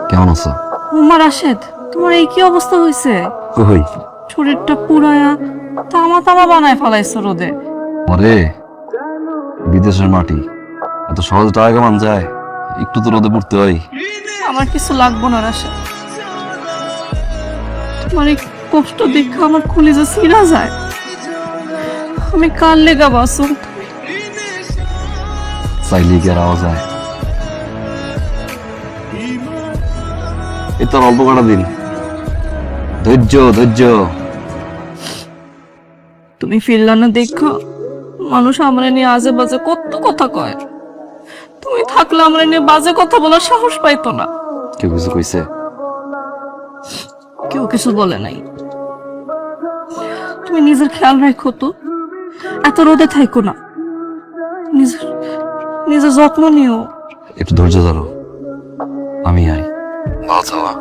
কেমন আছো? উমা রাশেদ, তোমার এই কি অবস্থা হয়েছে? কই? শরীরটা পুরায়া তামা তামা বানায় ফেলাইছো রোদে। ওরে, বিদেশের মাটি এত সহজে টাকা কামান যায়? একটু তো রোদে পড়তে হয়। আমার কিছু লাগবো না রাশেদ, তোমার এই কষ্ট দেখে আমার কলিজা ছিঁড়া যায়। আমি কার লেগা বাসুম? চাইলে কি আর আওয়া যায়? এই তো আর অল্প কটা দিন, ধৈর্য ধৈর্য। তুমি ফিরলা না দেখো, মানুষ আমরা নিয়ে আজে বাজে কত কথা কয়। তুমি থাকলে আমরা নিয়ে বাজে কথা বলার সাহস পাইতো না। কেউ কিছু কইছে? কেউ কিছু বলে নাই। তুমি নিজের খেয়াল রাখো তো, এত রোদে থাইকো না, নিজের নিজের যত্ন নিও। একটু ধৈর্য ধরো, আমি আই। ভালো থাকা।